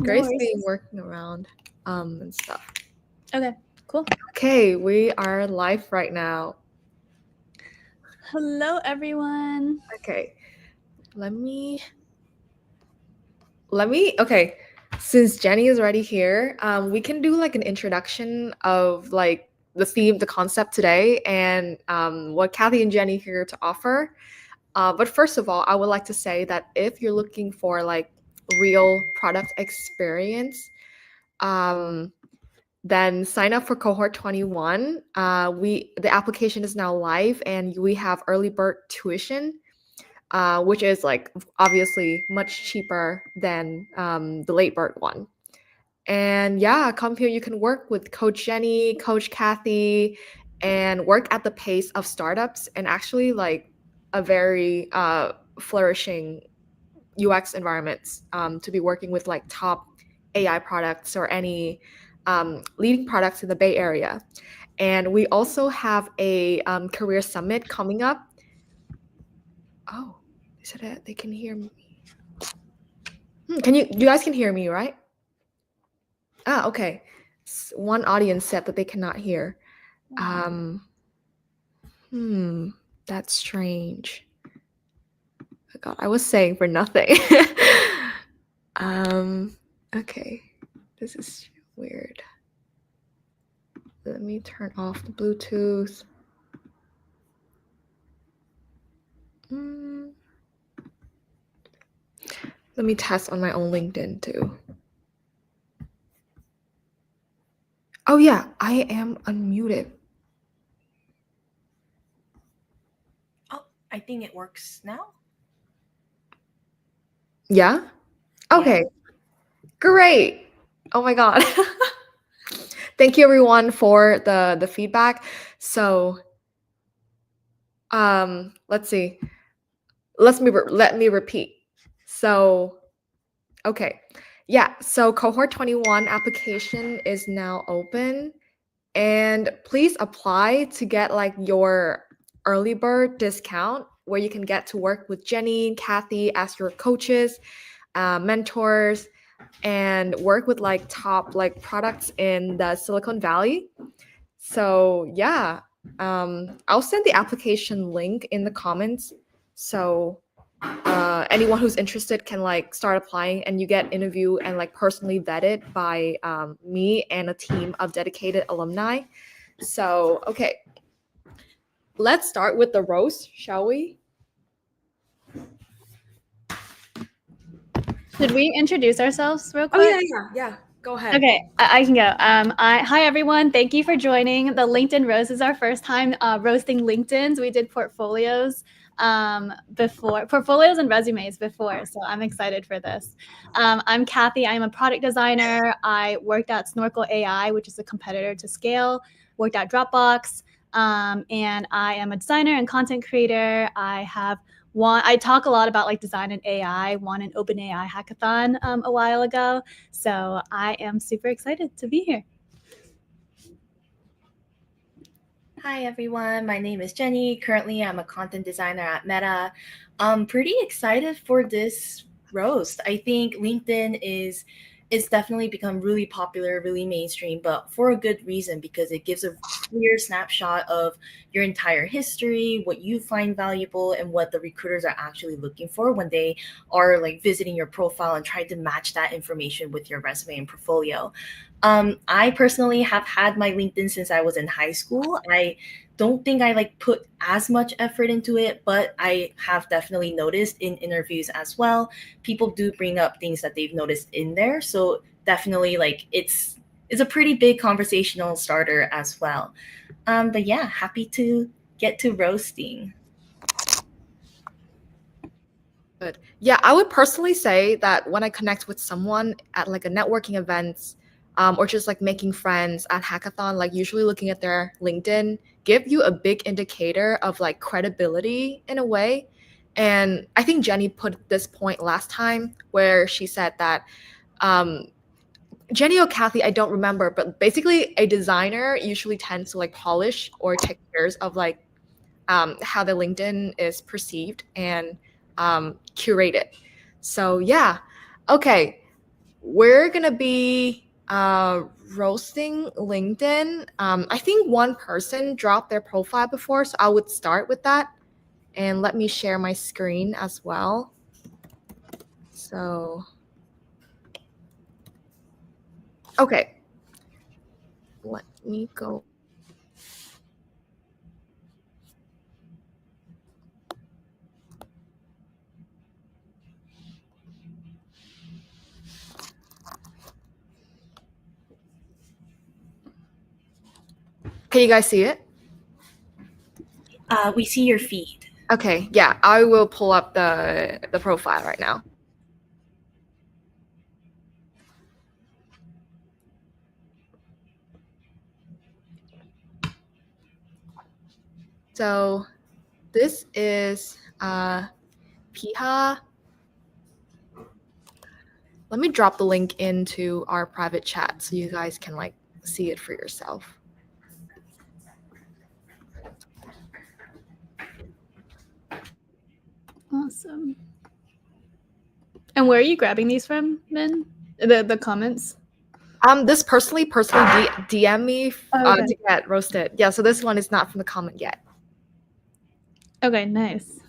Grace worries. being working around and stuff. Okay, cool. Okay, we are live right now. Hello, everyone. Okay, let me. Okay, since Jenny is already here, we can do like an introduction of like the theme, the concept today, and what Kathy and Jenny here to offer. But first of all, I would like to say that if you're looking for like real product experience, then sign up for Cohort 21. The application is now live, and we have early bird tuition, which is like obviously much cheaper than the late bird one. And yeah, come here. You can work with Coach Jenny, Coach Kathy, and work at the pace of startups and actually like a very flourishing UX environments to be working with like top AI products or any leading products in the Bay Area. And we also have a career summit coming up. Oh, they said that they can hear me. You guys can hear me, right? Ah, okay. One audience said that they cannot hear. That's strange. Oh God, I was saying for nothing. Okay. This is weird. Let me turn off the Bluetooth. Let me test on my own LinkedIn too. Oh yeah, I am unmuted. Oh, I think it works now. Yeah? Okay. Yeah. Great. Oh my God. Thank you everyone for the feedback. So let's see. Let me repeat. So okay. Yeah, so Cohort 21 application is now open, and please apply to get like your early bird discount where you can get to work with Jenny and Kathy as your coaches, mentors, and work with like top like products in the Silicon Valley. So yeah, I'll send the application link in the comments. So anyone who's interested can like start applying, and you get interviewed and like personally vetted by me and a team of dedicated alumni. So okay, let's start with the roast, shall we? Should we introduce ourselves real quick? Oh yeah. Go ahead. Okay, I can go. Hi everyone. Thank you for joining. The LinkedIn Roast is our first time roasting LinkedIn's. We did portfolios portfolios and resumes before, so I'm excited for this. I'm Kathy. I'm a product designer. I worked at Snorkel AI, which is a competitor to Scale. Worked at Dropbox, and I am a designer and content creator. I talk a lot about like design and AI. Won an OpenAI hackathon a while ago, so I am super excited to be here. Hi everyone, my name is Jenny. Currently, I'm a content designer at Meta. I'm pretty excited for this roast. I think LinkedIn is definitely become really popular, really mainstream, but for a good reason, because it gives a clear snapshot of your entire history, what you find valuable, and what the recruiters are actually looking for when they are like visiting your profile and trying to match that information with your resume and portfolio. I personally have had my LinkedIn since I was in high school. I don't think I like put as much effort into it, but I have definitely noticed in interviews as well, people do bring up things that they've noticed in there. So definitely like it's a pretty big conversational starter as well. But yeah, happy to get to roasting. Good. Yeah, I would personally say that when I connect with someone at like a networking events, or just like making friends at hackathon, like usually looking at their LinkedIn give you a big indicator of like credibility in a way. And I think Jenny put this point last time where she said that Jenny or Kathy, I don't remember, but basically a designer usually tends to like polish or take care of like how the LinkedIn is perceived and curated. So yeah, okay. we're gonna be roasting LinkedIn. I think one person dropped their profile before, so I would start with that. And let me share my screen as well. So, okay. Let me go. Can you guys see it? We see your feed. Okay, yeah, I will pull up the profile right now. So this is Piha. Let me drop the link into our private chat so you guys can like see it for yourself. Awesome. And where are you grabbing these from, Min? The comments? This personally DM me Okay. to get roasted. Yeah, so this one is not from the comment yet. Okay, nice.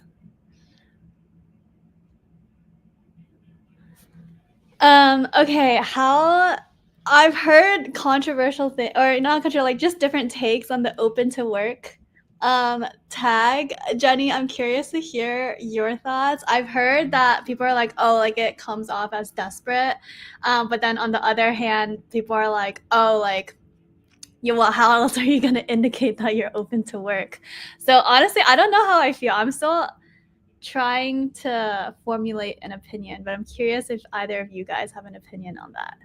Okay, how I've heard controversial thing or not controversial, like just different takes on the open to work tag. Jenny, I'm curious to hear your thoughts. I've heard that people are like, oh, like it comes off as desperate. But then on the other hand, people are like, oh, like well, how else are you gonna indicate that you're open to work? So honestly, I don't know how I feel. I'm still trying to formulate an opinion, but I'm curious if either of you guys have an opinion on that.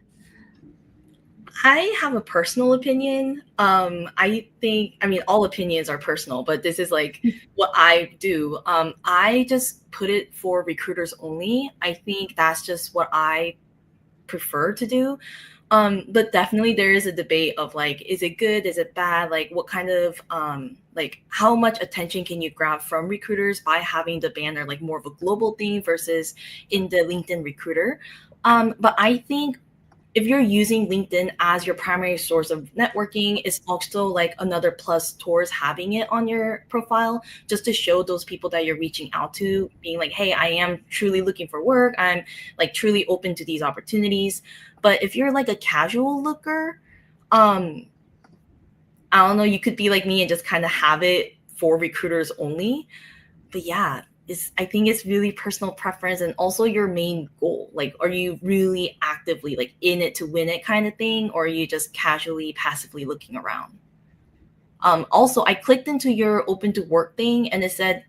I have a personal opinion. I think, I mean, all opinions are personal, but this is like what I do. I just put it for recruiters only. I think that's just what I prefer to do. But definitely there is a debate of like, is it good? Is it bad? Like what kind of like how much attention can you grab from recruiters by having the banner like more of a global thing versus in the LinkedIn recruiter? But I think if you're using LinkedIn as your primary source of networking, it's also like another plus towards having it on your profile, just to show those people that you're reaching out to, being like, hey, I am truly looking for work. I'm like truly open to these opportunities. But if you're like a casual looker, I don't know, you could be like me and just kind of have it for recruiters only. But yeah, I think it's really personal preference and also your main goal. Like, are you really actively like in it to win it kind of thing, or are you just casually, passively looking around? Also, I clicked into your open to work thing and it said,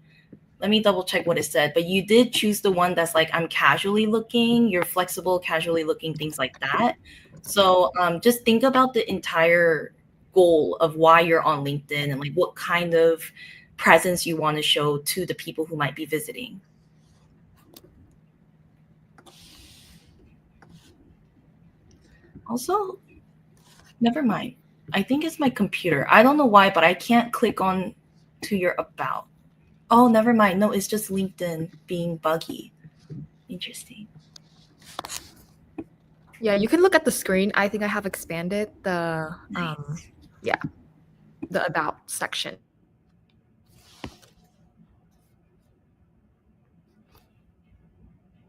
let me double check what it said, but you did choose the one that's like, I'm casually looking, you're flexible, casually looking, things like that. So just think about the entire goal of why you're on LinkedIn and like what kind of presence you want to show to the people who might be visiting. Also, never mind. I think it's my computer. I don't know why, but I can't click on to your about. Oh, never mind. No, it's just LinkedIn being buggy. Interesting. Yeah, you can look at the screen. I think I have expanded the Nice. the about section.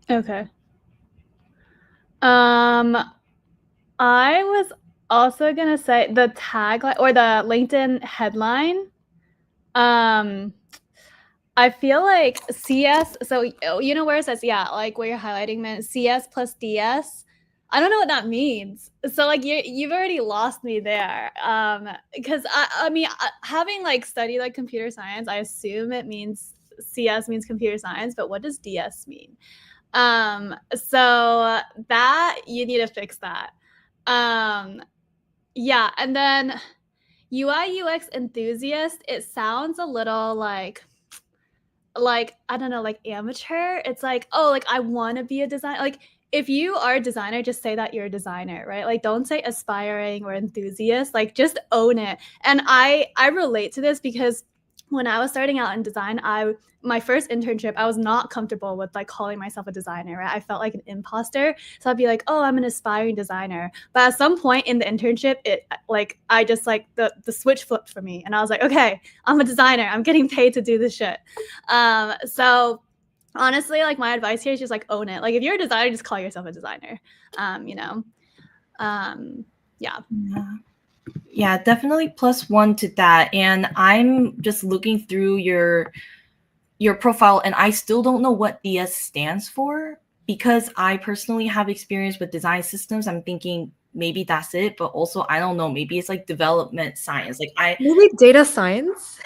Okay. I was also gonna say the tagline or the LinkedIn headline. I feel like CS. So you know where it says like where you're highlighting meant CS plus DS. I don't know what that means. So like you've already lost me there. Because I mean having like studied like computer science, I assume it means CS means computer science, but what does DS mean? So that you need to fix that. Yeah, and then UI UX enthusiast, it sounds a little like I don't know, like amateur. It's like, oh, like I want to be a designer. Like if you are a designer, just say that you're a designer, right? Like don't say aspiring or enthusiast. Like just own it. And I relate to this because when I was starting out in design, my first internship, I was not comfortable with like calling myself a designer, right? I felt like an imposter. So I'd be like, oh, I'm an aspiring designer. But at some point in the internship, I just like the switch flipped for me. And I was like, okay, I'm a designer. I'm getting paid to do this shit. So honestly, like my advice here is just like own it. Like if you're a designer, just call yourself a designer. Yeah. Yeah, definitely +1 to that. And I'm just looking through your profile, and I still don't know what DS stands for, because I personally have experience with design systems. I'm thinking maybe that's it, but also I don't know, maybe it's like development science. Like maybe data science.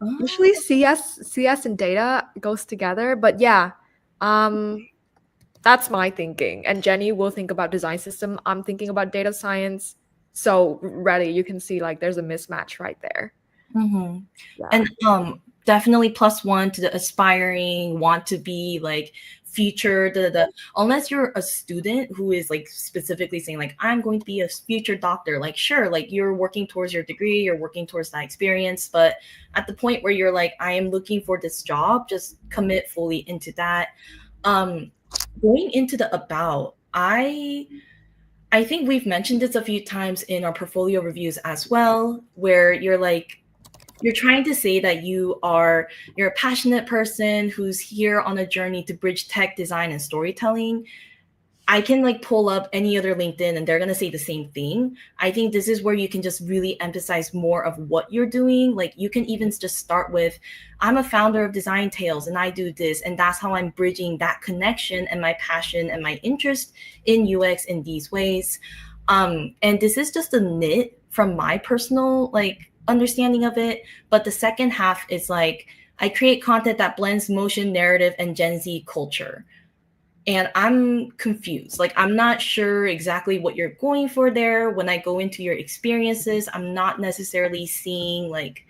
Oh. Usually CS and data goes together, but yeah, that's my thinking. And Jenny will think about design system. I'm thinking about data science. So ready, you can see like there's a mismatch right there. Mm-hmm. Yeah. And definitely +1 to the aspiring, want to be like future, unless you're a student who is like specifically saying like I'm going to be a future doctor, like sure, like you're working towards your degree, you're working towards that experience. But at the point where you're like, I am looking for this job, just commit fully into that. Going into the about, I think we've mentioned this a few times in our portfolio reviews as well, where you're trying to say that you're a passionate person who's here on a journey to bridge tech, design, and storytelling. I can like pull up any other LinkedIn and they're going to say the same thing. I think this is where you can just really emphasize more of what you're doing. Like you can even just start with, I'm a founder of Design Tales and I do this. And that's how I'm bridging that connection and my passion and my interest in UX in these ways. And this is just a nit from my personal like understanding of it. But the second half is like, I create content that blends motion, narrative, and Gen Z culture. And I'm confused. Like, I'm not sure exactly what you're going for there. When I go into your experiences, I'm not necessarily seeing like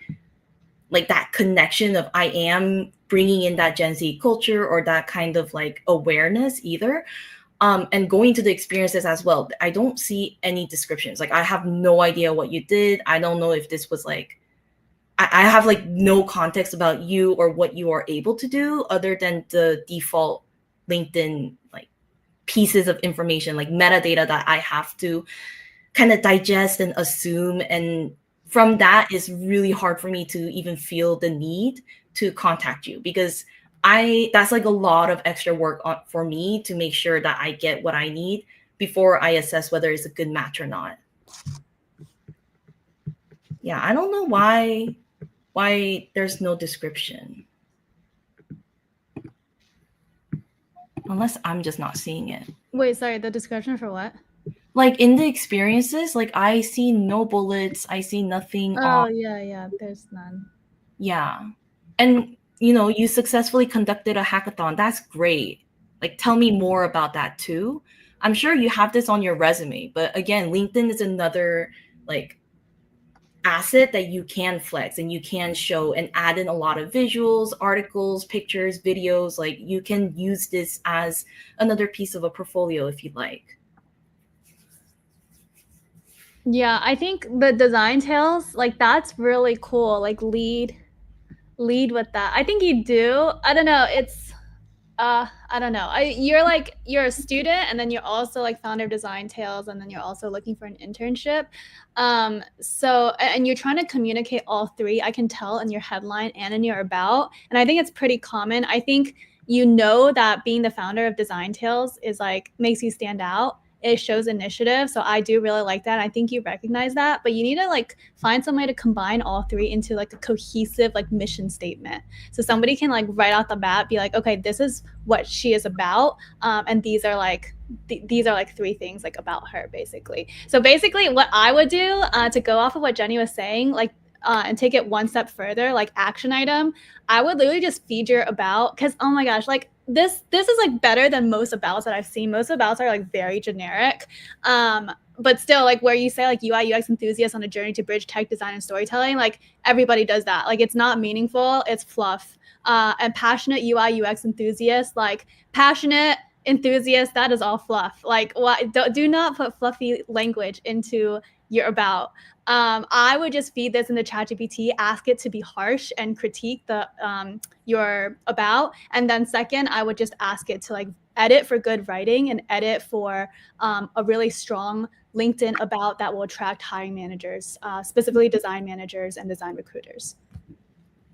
that connection of I am bringing in that Gen Z culture or that kind of like awareness either. And going to the experiences as well, I don't see any descriptions. Like, I have no idea what you did. I don't know if this was like, I have like no context about you or what you are able to do other than the default LinkedIn like pieces of information, like metadata that I have to kind of digest and assume. And from that, it's really hard for me to even feel the need to contact you, because that's like a lot of extra work for me to make sure that I get what I need before I assess whether it's a good match or not. Yeah, I don't know why there's no description. Unless I'm just not seeing it. Wait, sorry, the description for what? Like in the experiences, like I see no bullets, I see nothing. Oh, yeah, there's none. Yeah. And you successfully conducted a hackathon. That's great. Like tell me more about that too. I'm sure you have this on your resume, but again, LinkedIn is another like asset that you can flex and you can show and add in a lot of visuals, articles, pictures, videos. Like you can use this as another piece of a portfolio if you'd like. Yeah, I think the Design Tales, like that's really cool. Like lead with that. I think you do. I don't know. It's I don't know. You're a student and then you're also like founder of Design Tales and then you're also looking for an internship. So and you're trying to communicate all three. I can tell in your headline and in your about. And I think it's pretty common. I think that being the founder of Design Tales is like makes you stand out. It shows initiative. So I do really like that. I think you recognize that, but you need to like find some way to combine all three into like a cohesive like mission statement. So somebody can like right off the bat be like, okay, this is what she is about. And these are like three things like about her basically. So basically what I would do to go off of what Jenny was saying, like, and take it one step further, like action item, I would literally just feed your about, because oh my gosh, like this is like better than most abouts that I've seen. Most abouts are like very generic. But still, like where you say like UI UX enthusiast on a journey to bridge tech, design, and storytelling, like everybody does that. Like it's not meaningful, it's fluff. And passionate UI UX enthusiast, like passionate enthusiast, that is all fluff. Like, what? Do not put fluffy language into your about. I would just feed this into ChatGPT, ask it to be harsh and critique the your about, and then second, I would just ask it to like edit for good writing and edit for a really strong LinkedIn about that will attract hiring managers, specifically design managers and design recruiters.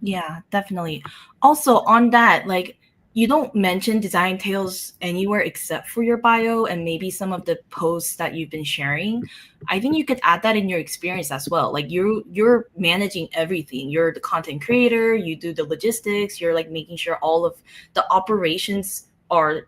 Yeah, definitely. Also, on that, like, you don't mention design tales anywhere except for your bio and maybe some of the posts that you've been sharing. I think you could add that in your experience as well. Like, you're managing everything. You're the content creator, you do the logistics, you're like making sure all of the operations are,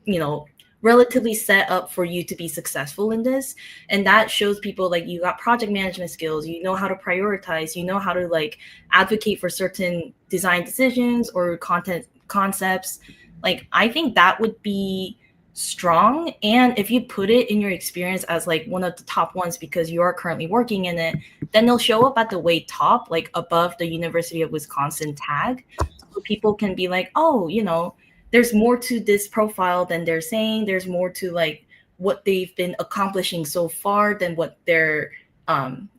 you know, relatively set up for you to be successful in this. And that shows people like you got project management skills, you know how to prioritize, you know how to like advocate for certain design decisions or content concepts. Like, I think that would be strong. And if you put it in your experience as like one of the top ones because you are currently working in it, then they'll show up at the way top, like above the University of Wisconsin tag, so people can be like, oh, you know, there's more to this profile than they're saying. There's more to like what they've been accomplishing so far than what their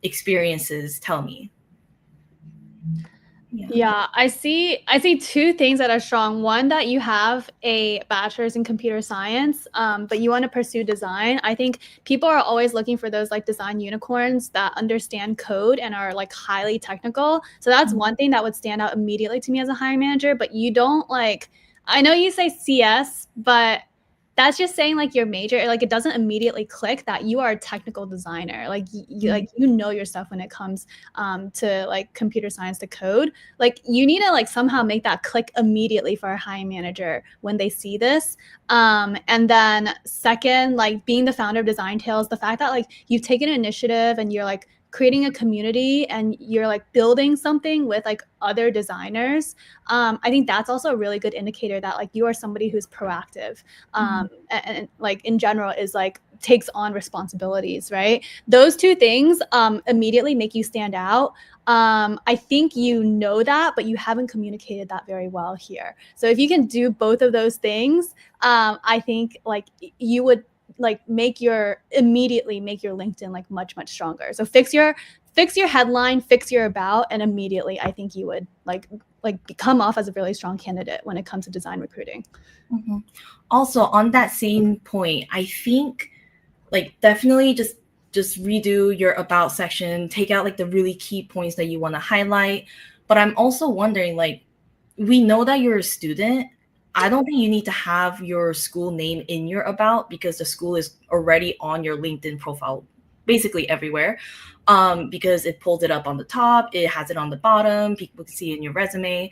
experiences tell me. Yeah, I see two things that are strong. One, that you have a bachelor's in computer science, but you want to pursue design. I think people are always looking for those like design unicorns that understand code and are like highly technical. So that's one thing that would stand out immediately to me as a hiring manager. But you don't like, I know you say CS, but that's just saying like your major, like it doesn't immediately click that you are a technical designer. Like like you know your stuff when it comes to like computer science to code. Like you need to like somehow make that click immediately for a hiring manager when they see this. And then second, like being the founder of Design Tales, the fact that like you've taken an initiative and you're like creating a community and you're like building something with like other designers, I think that's also a really good indicator that like you are somebody who's proactive, and like in general is like takes on responsibilities, right? Those two things immediately make you stand out. I think you know that, but you haven't communicated that very well here. So if you can do both of those things, I think like you would like immediately make your LinkedIn like much stronger. So fix your headline, fix your about, and immediately I think you would like come off as a really strong candidate when it comes to design recruiting. Mm-hmm. Also, on that same point, I think like definitely just redo your about section, take out like the really key points that you want to highlight. But I'm also wondering, like, we know that you're a student. I don't think you need to have your school name in your about because the school is already on your LinkedIn profile basically everywhere, because it pulls it up on the top, it has it on the bottom, people can see it in your resume.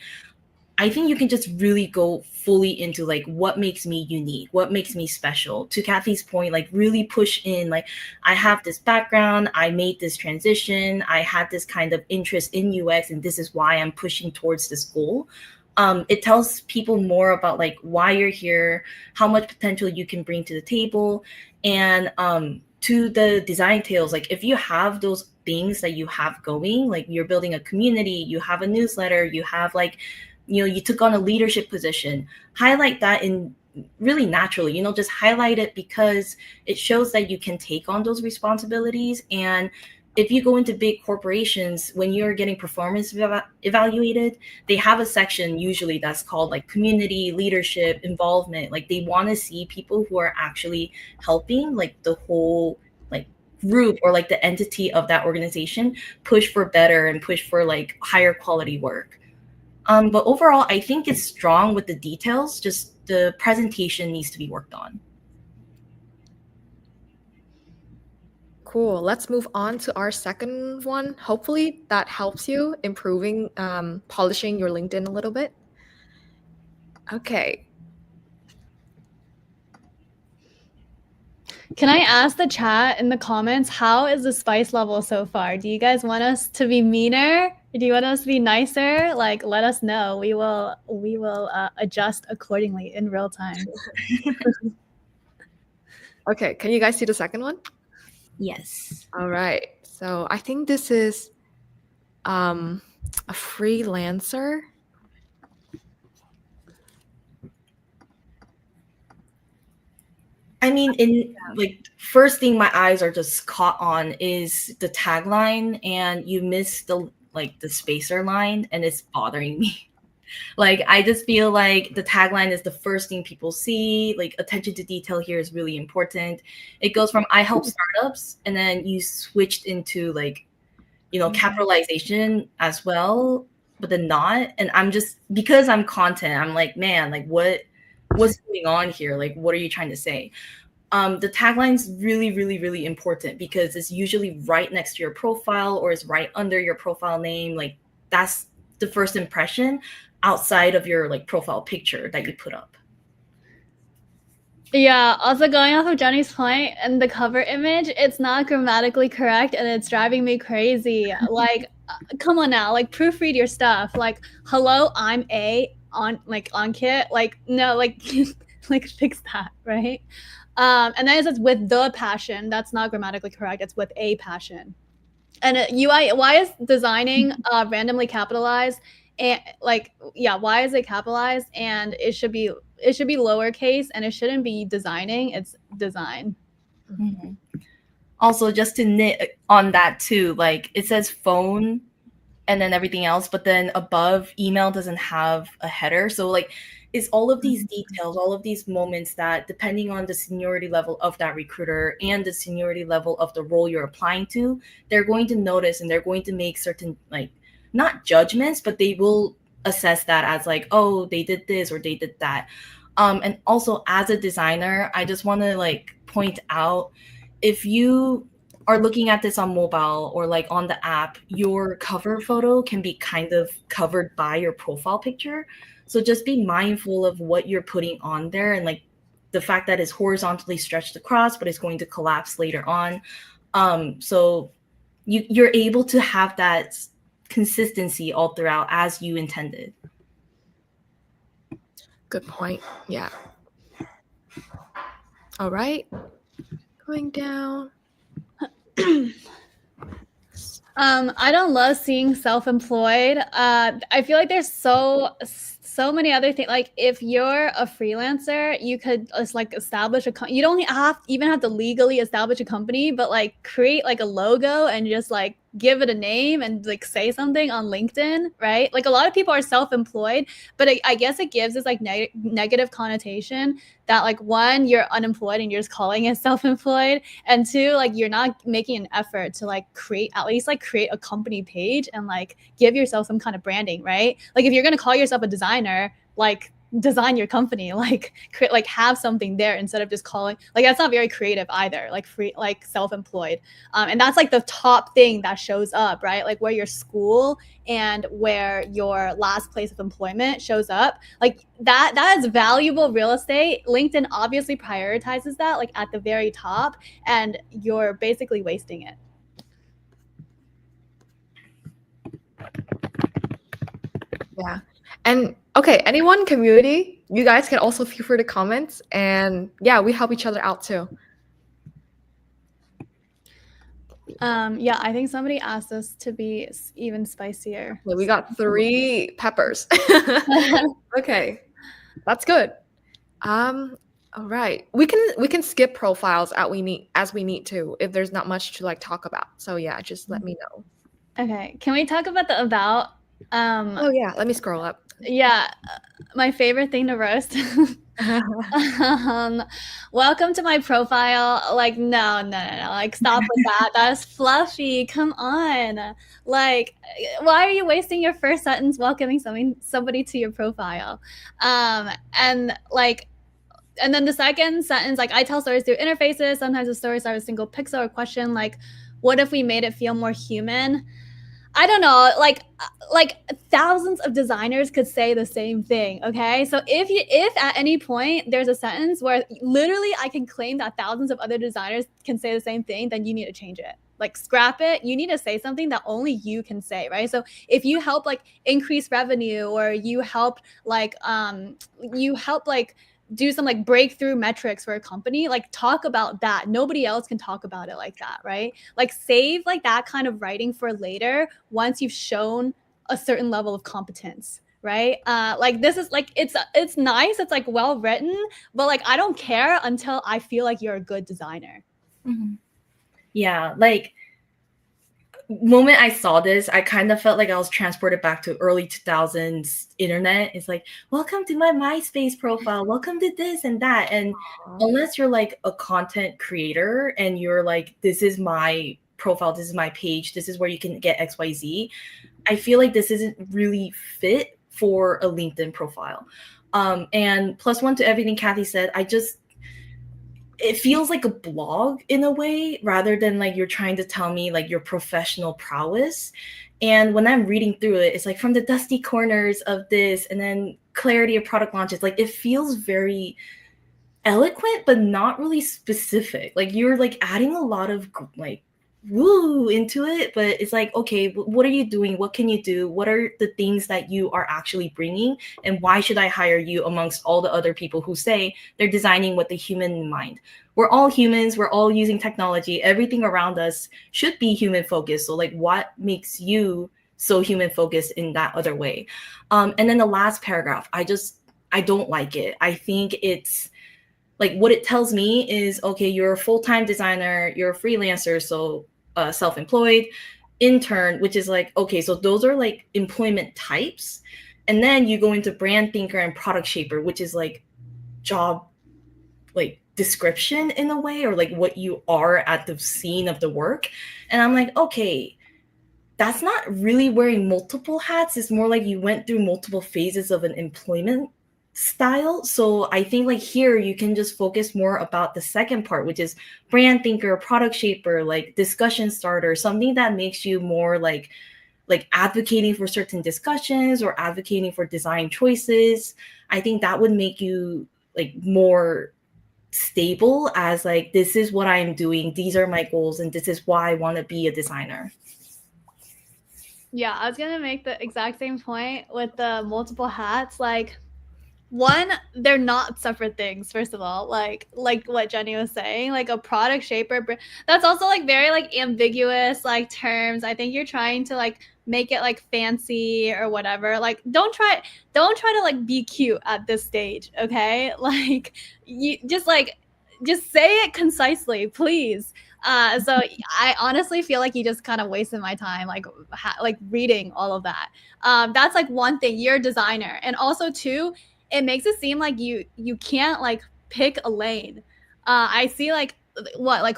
I think you can just really go fully into like what makes me unique, what makes me special. To Kathy's point, like really push in like I have this background, I made this transition, I had this kind of interest in UX, and this is why I'm pushing towards this goal. It tells people more about like why you're here, how much potential you can bring to the table, and to the design tales. Like if you have those things that you have going, like you're building a community, you have a newsletter, you have like, you know, you took on a leadership position, highlight that in really naturally, you know, just highlight it because it shows that you can take on those responsibilities. And if you go into big corporations, when you're getting performance evaluated, they have a section usually that's called like community leadership involvement. Like they want to see people who are actually helping like the whole like group or like the entity of that organization push for better and push for like higher quality work. But overall, I think it's strong with the details. Just the presentation needs to be worked on. Cool. Let's move on to our second one. Hopefully that helps you improving, polishing your LinkedIn a little bit. Okay. Can I ask the chat in the comments, how is the spice level so far? Do you guys want us to be meaner? Do you want us to be nicer? Like, let us know. We will adjust accordingly in real time. Okay. Can you guys see the second one? Yes. All right. So I think this is a freelancer. I mean, in like first thing my eyes are just caught on is the tagline, and you miss the spacer line, and it's bothering me. Like, I just feel like the tagline is the first thing people see. Like, attention to detail here is really important. It goes from I help startups, and then you switched into like, capitalization as well, but then not. And I'm just, because I'm content, I'm like, man, like what's going on here? Like, what are you trying to say? The tagline's really, really, really important because it's usually right next to your profile or it's right under your profile name. Like, that's the first impression outside of your like profile picture that you put up. Yeah, also going off of Jenny's point and the cover image, it's not grammatically correct and it's driving me crazy. Like, come on now, like proofread your stuff. Like, hello, I'm on Kit. Like, no, like like fix that, right? And then it says with the passion. That's not grammatically correct. It's with a passion. And UI, why is designing randomly capitalized? And like, yeah, why is it capitalized? And it should be lowercase, and it shouldn't be designing. It's design. Mm-hmm. Also, just to knit on that too, like it says phone and then everything else, but then above email doesn't have a header. So like it's all of these details, all of these moments that depending on the seniority level of that recruiter and the seniority level of the role you're applying to, they're going to notice and they're going to make certain like not judgments, but they will assess that as like, oh, they did this or they did that. And also as a designer, I just want to like point out, if you are looking at this on mobile or like on the app, your cover photo can be kind of covered by your profile picture. So just be mindful of what you're putting on there, and like the fact that it's horizontally stretched across, but it's going to collapse later on. So you're able to have that consistency all throughout as you intended. Good point. Yeah. All right. Going down. I don't love seeing self-employed. I feel like there's so many other things. Like if you're a freelancer, you could just like establish you don't even have to legally establish a company, but like create like a logo and just like give it a name and like say something on LinkedIn, right? Like a lot of people are self-employed, but I guess it gives this like negative connotation that like one, you're unemployed and you're just calling it self-employed, and two, like you're not making an effort to like create a company page and like give yourself some kind of branding, right? Like if you're going to call yourself a designer, like design your company, like create, like have something there instead of just calling, like that's not very creative either, like free, like self-employed. And that's like the top thing that shows up, right? Like where your school and where your last place of employment shows up, like that is valuable real estate. LinkedIn obviously prioritizes that like at the very top, and you're basically wasting it. Yeah. And okay, anyone community, you guys can also feel free to comment, and yeah, we help each other out too. Yeah, I think somebody asked us to be even spicier. Okay, we got 3 peppers. Okay, that's good. All right, we can skip profiles as we need to if there's not much to like talk about. So yeah, just let me know. Okay, can we talk about the about? Oh yeah, let me scroll up. Yeah, my favorite thing to roast. Welcome to my profile. Like, no. Like, stop with that. That's fluffy. Come on. Like, why are you wasting your first sentence welcoming somebody to your profile? And like, and then the second sentence, like, I tell stories through interfaces. Sometimes the stories are a single pixel or question. Like, what if we made it feel more human? I don't know, like thousands of designers could say the same thing, okay? So if at any point there's a sentence where literally I can claim that thousands of other designers can say the same thing, then you need to change it. Like scrap it. You need to say something that only you can say, right? So if you help like increase revenue, or you help like do some like breakthrough metrics for a company, like talk about that. Nobody else can talk about it like that, right? Like save like that kind of writing for later once you've shown a certain level of competence, right? Like this is like it's nice, it's like well written, but like I don't care until I feel like you're a good designer. Yeah, like moment I saw this, I kind of felt like I was transported back to early 2000s internet. It's like, welcome to my MySpace profile, welcome to this and that. And unless you're like a content creator and you're like, this is my profile, this is my page, this is where you can get XYZ, I feel like this isn't really fit for a LinkedIn profile. And plus one to everything Kathy said, it feels like a blog in a way rather than like you're trying to tell me like your professional prowess. And when I'm reading through it, it's like from the dusty corners of this and then clarity of product launches, like it feels very eloquent but not really specific. Like you're like adding a lot of like woo into it, but it's like, okay, what are you doing? What can you do? What are the things that you are actually bringing? And why should I hire you amongst all the other people who say they're designing with the human in mind? We're all humans. We're all using technology. Everything around us should be human focused. So like, what makes you so human focused in that other way? And then the last paragraph, I don't like it. I think it's like what it tells me is, okay, you're a full-time designer, you're a freelancer, so self-employed, intern, which is like, okay, so those are like employment types. And then you go into brand thinker and product shaper, which is like job like description in a way, or like what you are at the scene of the work. And I'm like, okay, that's not really wearing multiple hats. It's more like you went through multiple phases of an employment style. So I think like here you can just focus more about the second part, which is brand thinker, product shaper, like discussion starter, something that makes you more like advocating for certain discussions or advocating for design choices. I think that would make you like more stable as like, this is what I'm doing, these are my goals, and this is why I want to be a designer. Yeah, I was gonna make the exact same point with the multiple hats. Like, one, they're not separate things, first of all, like what Jenny was saying, like a product shaper, that's also like very like ambiguous like terms. I think you're trying to like make it like fancy or whatever. Like don't try to like be cute at this stage, okay? Like you just say it concisely, please. So I honestly feel like you just kind of wasted my time, like reading all of that. That's like one thing. You're a designer, and also two, it makes it seem like you can't like pick a lane. I see like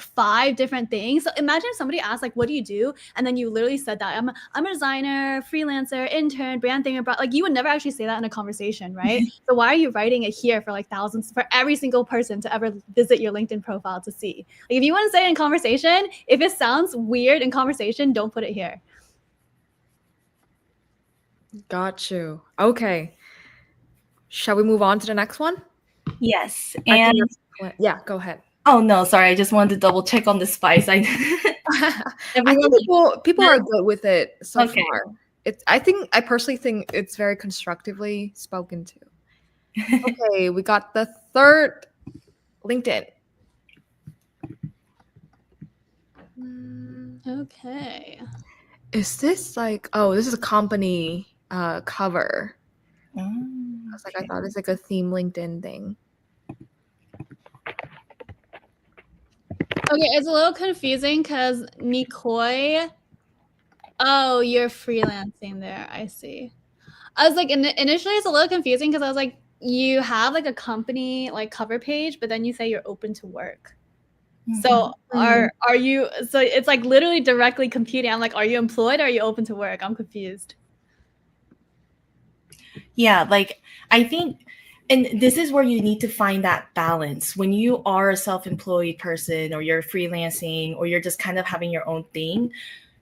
5 different things. So imagine if somebody asked like, what do you do? And then you literally said that I'm a designer, freelancer, intern, brand thinker, like you would never actually say that in a conversation, right? So why are you writing it here for like thousands, for every single person to ever visit your LinkedIn profile to see? Like if you want to say it in conversation, if it sounds weird in conversation, don't put it here. Got you. Okay. Shall we move on to the next one? Yes. And yeah, go ahead. Oh no, sorry. I just wanted to double check on the spice. I think people are good with it so far. I personally think it's very constructively spoken to. Okay, we got the third LinkedIn. Okay. Is this like, oh, this is a company cover. I thought it's like a theme LinkedIn thing. Okay, it's a little confusing because Nikoi. Oh, you're freelancing there. I see. I was like, initially it's a little confusing because I was like, you have like a company like cover page, but then you say you're open to work. So are you? So it's like literally directly competing. I'm like, are you employed or are you open to work? I'm confused. Yeah, like I think, and this is where you need to find that balance when you are a self-employed person or you're freelancing or you're just kind of having your own thing.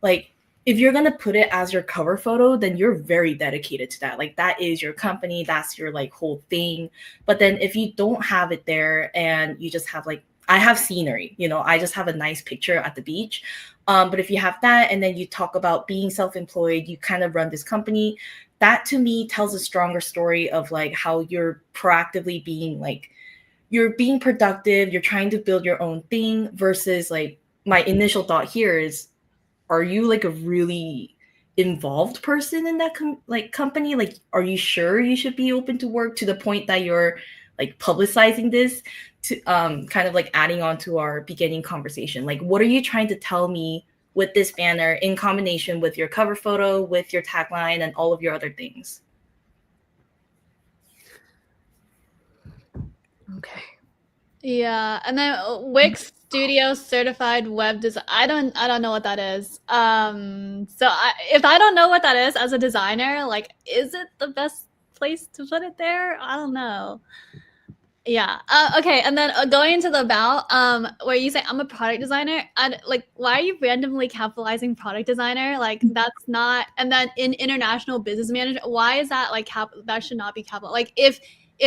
Like if you're going to put it as your cover photo, then you're very dedicated to that. Like that is your company, that's your like whole thing. But then if you don't have it there and you just have like, I have scenery, I just have a nice picture at the beach. But if you have that and then you talk about being self-employed, you kind of run this company, that to me tells a stronger story of like how you're proactively being like, you're being productive, you're trying to build your own thing versus like my initial thought here is, are you like a really involved person in that company? Like, are you sure you should be open to work to the point that you're like publicizing this to kind of like adding on to our beginning conversation? Like, what are you trying to tell me with this banner in combination with your cover photo, with your tagline, and all of your other things? Okay. Yeah, and then Wix Studio Certified Web Design. I don't know what that is. So if I don't know what that is as a designer, like, is it the best place to put it there? I don't know. Yeah. Okay. And then going into the about, where you say I'm a product designer, and like, why are you randomly capitalizing product designer? Like, that's not. And then in international business management, why is that like that should not be capital? Like, if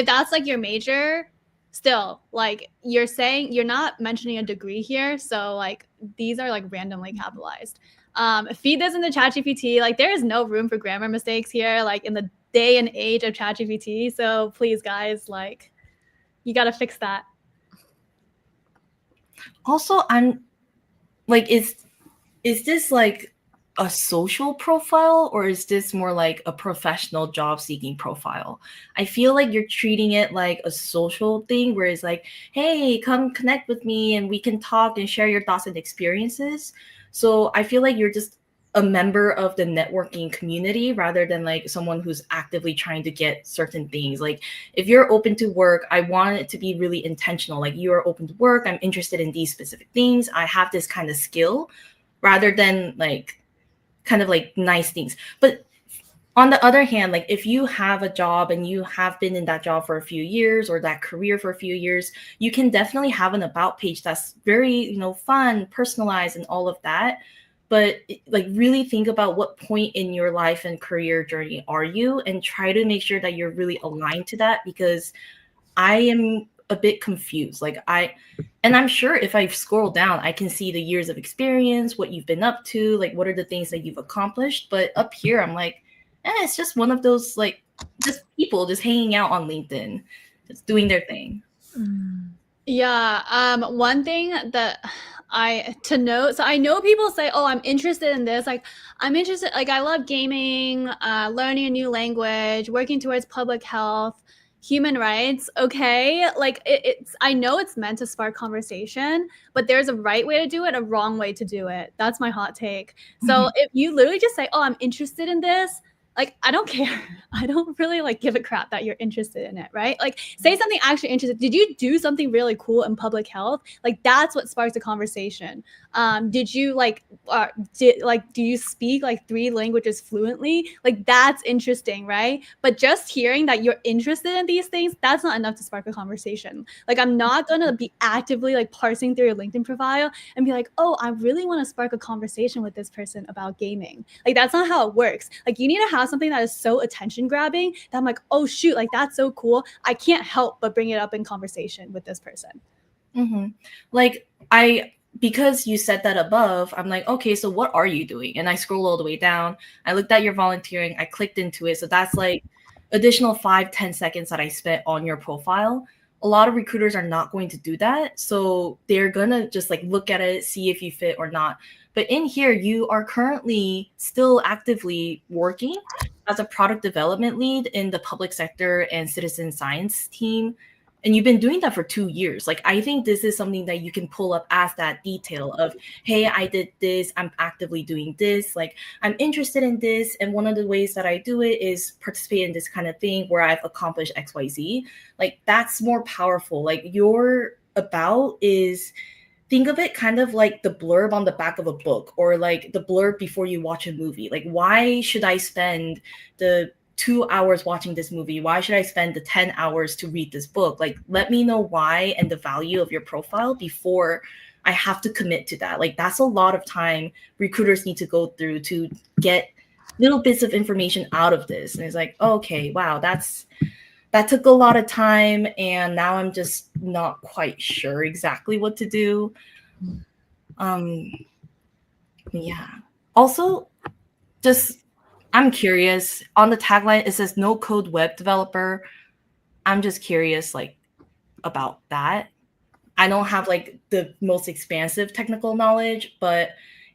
that's like your major, still, like, you're saying you're not mentioning a degree here, so like these are like randomly capitalized. Feed this into ChatGPT. Like, there is no room for grammar mistakes here. Like, in the day and age of ChatGPT. So please, guys, like, you got to fix that. Also, I'm like, is this like a social profile, or is this more like a professional job seeking profile? I feel like you're treating it like a social thing where it's like, hey, come connect with me and we can talk and share your thoughts and experiences. So I feel like you're just a member of the networking community rather than like someone who's actively trying to get certain things. Like, if you're open to work, I want it to be really intentional. Like, you are open to work, I'm interested in these specific things, I have this kind of skill, rather than like kind of like nice things. But on the other hand, like, if you have a job and you have been in that job for a few years or that career for a few years, you can definitely have an about page that's very, fun, personalized, and all of that. But like, really think about what point in your life and career journey are you, and try to make sure that you're really aligned to that, because I am a bit confused. And I'm sure if I scroll down, I can see the years of experience, what you've been up to, like what are the things that you've accomplished. But up here, I'm like, it's just one of those, like, just people just hanging out on LinkedIn, just doing their thing. Yeah. One thing that to note, so I know people say, oh, I'm interested in this. Like, I'm interested, like, I love gaming, learning a new language, working towards public health, human rights. Okay. Like, it's, I know it's meant to spark conversation, but there's a right way to do it, a wrong way to do it. That's my hot take. So if you literally just say, oh, I'm interested in this, like, I don't care. I don't really like give a crap that you're interested in it, right? Like, say something actually interesting. Did you do something really cool in public health? Like, that's what sparks a conversation. Did you do you speak like 3 languages fluently? Like, that's interesting, right? But just hearing that you're interested in these things, that's not enough to spark a conversation. Like, I'm not gonna be actively like parsing through your LinkedIn profile and be like, oh, I really want to spark a conversation with this person about gaming. Like, that's not how it works. Like, you need to have something that is so attention grabbing that I'm like, oh shoot, like, that's so cool. I can't help but bring it up in conversation with this person. Like, because you said that above, I'm like, okay, so what are you doing? And I scroll all the way down. I looked at your volunteering. I clicked into it. So that's like additional 5-10 seconds that I spent on your profile. A lot of recruiters are not going to do that. So they're going to just like look at it, see if you fit or not. But in here, you are currently still actively working as a product development lead in the public sector and citizen science team. And you've been doing that for 2 years. Like, I think this is something that you can pull up as that detail of, hey, I did this, I'm actively doing this, like, I'm interested in this, and one of the ways that I do it is participate in this kind of thing where I've accomplished XYZ. Like, that's more powerful. Like, your about is, think of it kind of like the blurb on the back of a book, or like the blurb before you watch a movie. Like, why should I spend the 2 hours watching this movie? Why should I spend the 10 hours to read this book? Like, let me know why and the value of your profile before I have to commit to that. Like, that's a lot of time recruiters need to go through to get little bits of information out of this. And it's like, oh, okay, wow, that took a lot of time, and now I'm just not quite sure exactly what to do. Yeah. Also, just, I'm curious, on the tagline it says no code web developer. I'm just curious, like, about that. I don't have like the most expansive technical knowledge, but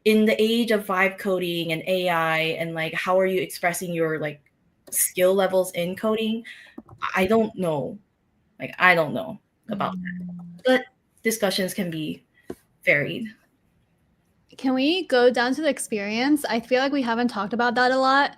in the age of vibe coding and AI and like how are you expressing your like skill levels in coding, I don't know. Like I don't know about that. But discussions can be varied. Can we go down to the experience? I feel like we haven't talked about that a lot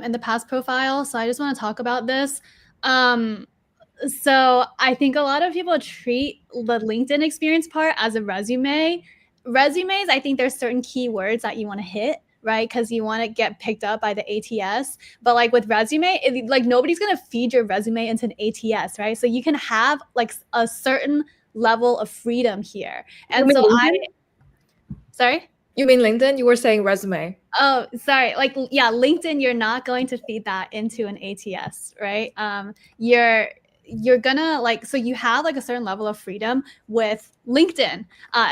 in the past profile. So I just want to talk about this. So I think a lot of people treat the LinkedIn experience part as a resume. Resumes, I think there's certain keywords that you want to hit, right? Because you want to get picked up by the ATS. But like with resume, like nobody's going to feed your resume into an ATS, right? So you can have like a certain level of freedom here. And so sorry? You mean LinkedIn? You were saying resume. Oh, sorry. Like, yeah, LinkedIn, you're not going to feed that into an ATS, right? You're gonna like, so you have like a certain level of freedom with LinkedIn.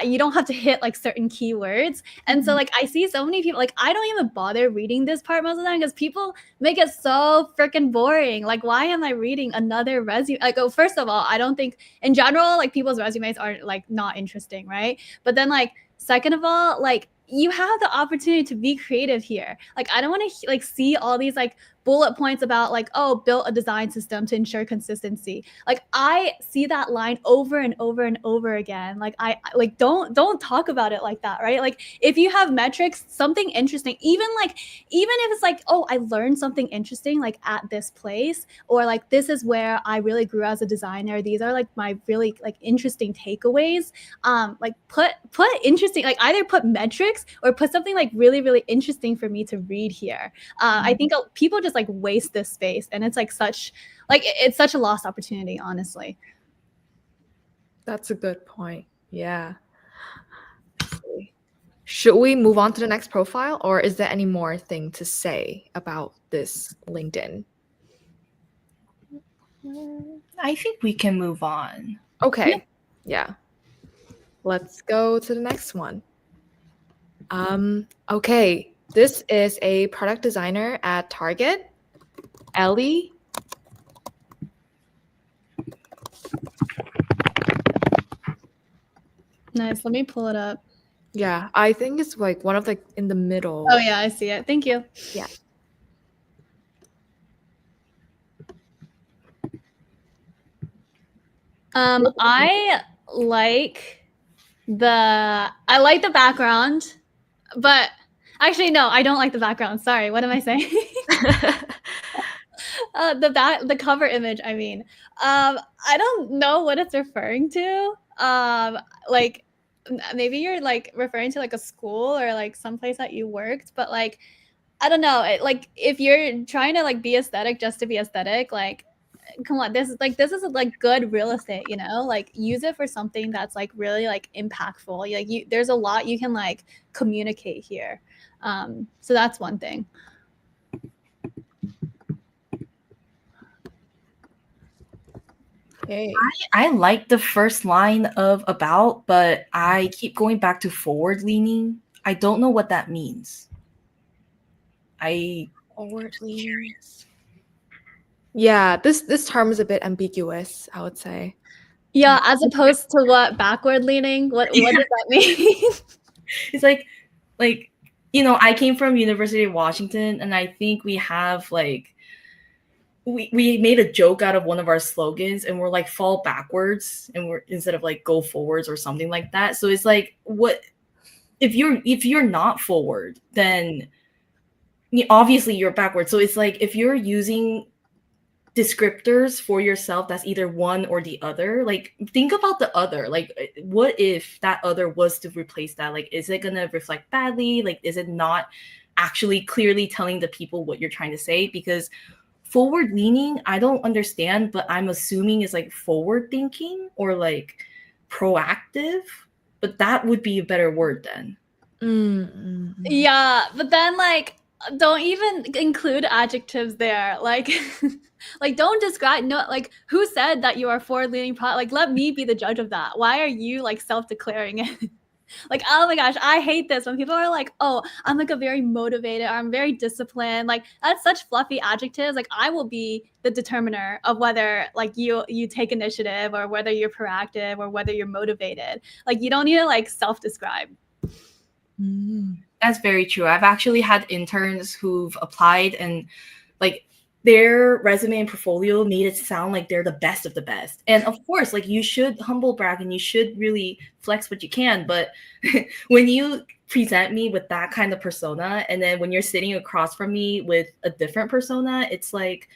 You don't have to hit like certain keywords. And so like I see so many people, like I don't even bother reading this part most of the time because people make it so freaking boring. Like, why am I reading another resume? Like, oh, first of all, I don't think in general, like people's resumes are like not interesting, right? But then like, second of all, like you have the opportunity to be creative here. Like I don't want to like see all these like bullet points about like, oh, built a design system to ensure consistency. Like I see that line over and over and over again. Like I like don't talk about it like that, right? Like if you have metrics, something interesting, even if it's like, oh, I learned something interesting like at this place, or like this is where I really grew as a designer. These are like my really like interesting takeaways. Like put interesting, like either put metrics or put something like really, really interesting for me to read here. I think people just like waste this space, and it's like it's such a lost opportunity, honestly. That's a good point. Yeah. Should we move on to the next profile, or is there any more thing to say about this LinkedIn? I think we can move on. Okay. Yeah. Let's go to the next one. Okay. This is a product designer at Target, Ellie. Nice. Let me pull it up. Yeah, I think it's like one of the in the middle. Oh yeah, I see it. Thank you. Yeah. I like the background, but actually no, I don't like the background. Sorry, what am I saying? The cover image, I mean. I don't know what it's referring to. Like maybe you're like referring to like a school or like someplace that you worked, but like I don't know. Like if you're trying to like be aesthetic just to be aesthetic, like come on, this is like good real estate, you know? Like use it for something that's like really like impactful. Like there's a lot you can like communicate here. So that's one thing. Okay. I like the first line of about, but I keep going back to forward leaning. I don't know what that means. Forward leaning. Yeah, this term is a bit ambiguous, I would say. Yeah, as opposed to what backward leaning? What does that mean? It's like you know, I came from University of Washington, and I think we have like we made a joke out of one of our slogans, and we're like fall backwards, and we're instead of like go forwards or something like that. So it's like, what if you're not forward, then obviously you're backwards. So it's like if you're using descriptors for yourself that's either one or the other, like think about the other. Like what if that other was to replace that? Like is it gonna reflect badly? Like is it not actually clearly telling the people what you're trying to say? Because forward leaning, I don't understand, but I'm assuming it's like forward thinking or like proactive, but that would be a better word then. Yeah, but then like don't even include adjectives there. Like like don't describe, no, like who said that you are forward leaning like let me be the judge of that. Why are you like self-declaring it? Like, oh my gosh, I hate this when people are like, oh, I'm like a very motivated, or I'm very disciplined. Like that's such fluffy adjectives. Like I will be the determiner of whether like you take initiative or whether you're proactive or whether you're motivated. Like you don't need to like self-describe. That's very true. I've actually had interns who've applied and like their resume and portfolio made it sound like they're the best of the best. And of course, like you should humble brag and you should really flex what you can. But when you present me with that kind of persona, and then when you're sitting across from me with a different persona, it's like,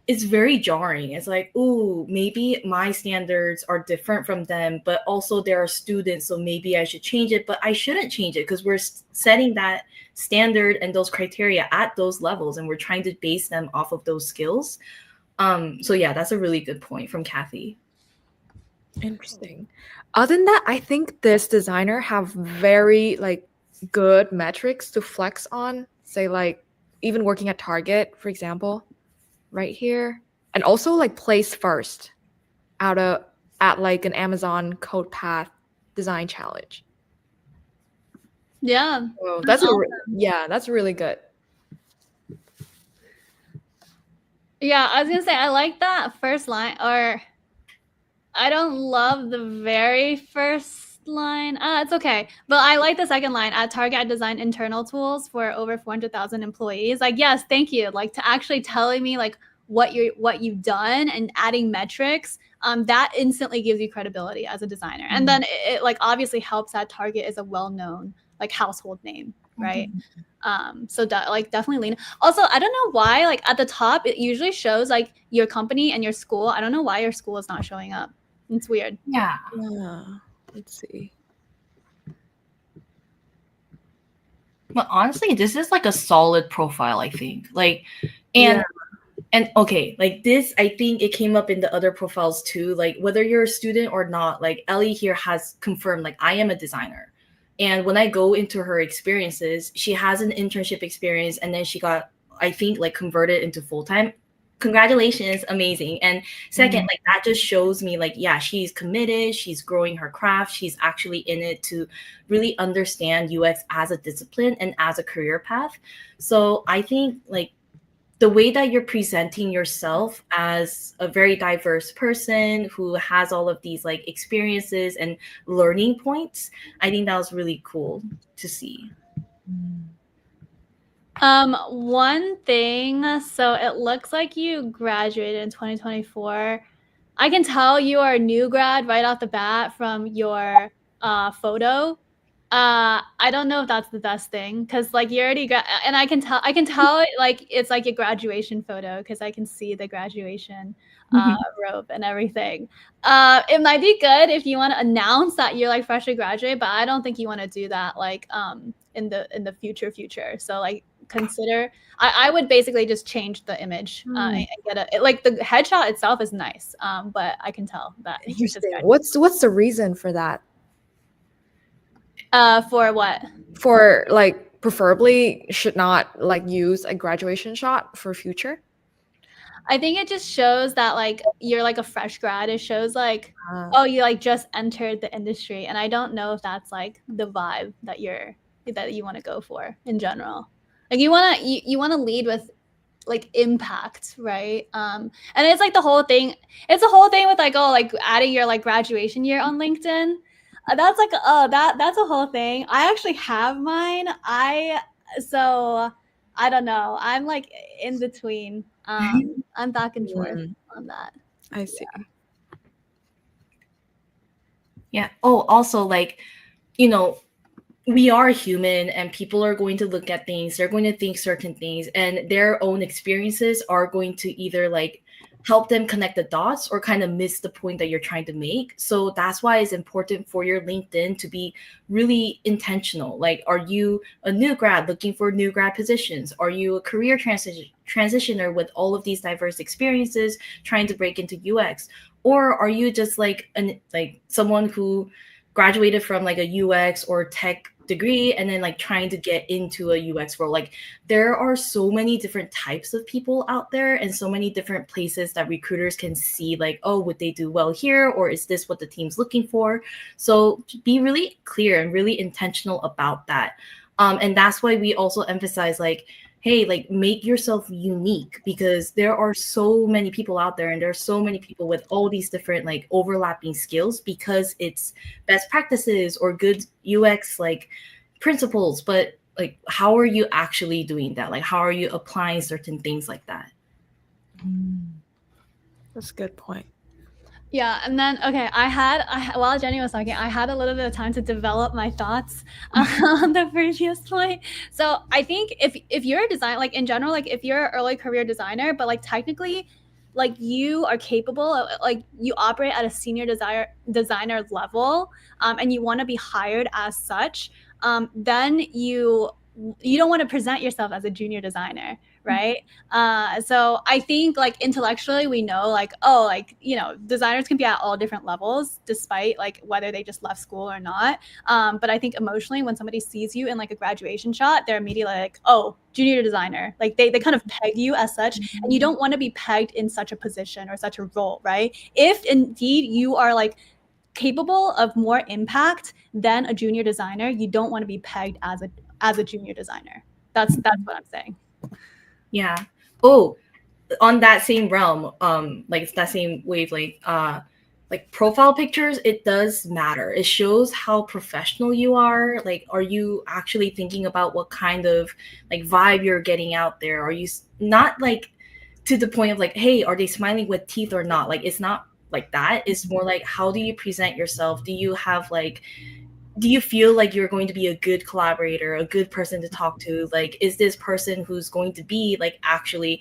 it's very jarring. It's like, ooh, maybe my standards are different from them, but also there are students, so maybe I should change it, but I shouldn't change it because we're setting that standard and those criteria at those levels, and we're trying to base them off of those skills. So yeah, that's a really good point from Kathy. Interesting. Other than that, I think this designer have very like good metrics to flex on. Say like even working at Target, for example, right here, and also like place first at like an Amazon Code Path design challenge. Yeah. So That's that's really good. Yeah, I was gonna say I like that first line, or I don't love the very first line. It's okay, but I like the second line. At Target, I designed internal tools for over 400,000 employees. Like, yes, thank you. Like to actually telling me like what you've done and adding metrics. That instantly gives you credibility as a designer, and then it like obviously helps that Target is a well-known like household name, right? So like definitely lean. Also, I don't know why like at the top it usually shows like your company and your school. I don't know why your school is not showing up. It's weird. Yeah. Let's see. But honestly, this is like a solid profile, I think. Like, and okay, like this, I think it came up in the other profiles too. Like whether you're a student or not, like Ellie here has confirmed, like I am a designer. And when I go into her experiences, she has an internship experience and then she got, I think, like converted into full-time. Congratulations, amazing. And second, like that just shows me like, yeah, she's committed, she's growing her craft, she's actually in it to really understand UX as a discipline and as a career path. So I think like the way that you're presenting yourself as a very diverse person who has all of these like experiences and learning points, I think that was really cool to see. One thing, so it looks like you graduated in 2024. I can tell you are a new grad right off the bat from your photo. I don't know if that's the best thing because like you already and I can tell like it's like a graduation photo because I can see the graduation robe and everything. It might be good if you want to announce that you're like freshly graduated, but I don't think you want to do that like in the future. So like consider I would basically just change the image and get like the headshot itself is nice, but I can tell that you just What's the reason for that? For what? For like preferably should not like use a graduation shot for future. I think it just shows that like you're like a fresh grad. It shows like oh you like just entered the industry, and I don't know if that's like the vibe that you want to go for in general. Like you want to lead with like impact, right? And it's like the whole thing. It's a whole thing with like like adding your like graduation year on LinkedIn. That's like that's a whole thing. I actually have mine. So I don't know. I'm like in between. I'm back and forth on that. I see. Yeah. Oh, also like, you know, we are human and people are going to look at things, they're going to think certain things, and their own experiences are going to either like help them connect the dots or kind of miss the point that you're trying to make. So that's why it's important for your LinkedIn to be really intentional. Like, are you a new grad looking for new grad positions? Are you a career transitioner with all of these diverse experiences trying to break into UX? Or are you just like someone who graduated from like a UX or tech degree and then like trying to get into a UX role? Like there are so many different types of people out there and so many different places that recruiters can see like, oh, would they do well here, or is this what the team's looking for? So be really clear and really intentional about that. And that's why we also emphasize like, hey, like make yourself unique, because there are so many people out there and there are so many people with all these different like overlapping skills, because it's best practices or good UX like principles, but like how are you actually doing that? Like how are you applying certain things like that? That's a good point. Yeah, and then okay, while Jenny was talking, I had a little bit of time to develop my thoughts on the previous point. So I think if you're a designer, like in general, like if you're an early career designer, but like technically, like you are capable of, like you operate at a senior designer level, and you want to be hired as such, then you don't want to present yourself as a junior designer, right? So I think like intellectually we know like, oh, like, you know, designers can be at all different levels despite like whether they just left school or not. But I think emotionally when somebody sees you in like a graduation shot, they're immediately like, oh, junior designer. Like they kind of peg you as such, and you don't want to be pegged in such a position or such a role, right? If indeed you are like capable of more impact than a junior designer, you don't want to be pegged as a junior designer. That's what I'm saying. Yeah. Oh, on that same realm, like it's that same wavelength, like profile pictures, it does matter. It shows how professional you are. Like, are you actually thinking about what kind of like vibe you're getting out there? Are you not like to the point of like, hey, are they smiling with teeth or not? Like, it's not like that. It's more like, how do you present yourself? Do you have like, do you feel like you're going to be a good collaborator, a good person to talk to? Like, is this person who's going to be like actually,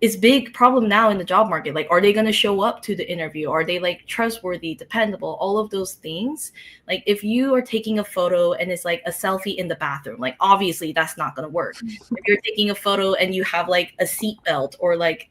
it's big problem now in the job market. Like, are they going to show up to the interview? Are they like trustworthy, dependable? All of those things. Like, if you are taking a photo and it's like a selfie in the bathroom, like obviously that's not going to work. If you're taking a photo and you have like a seat belt or like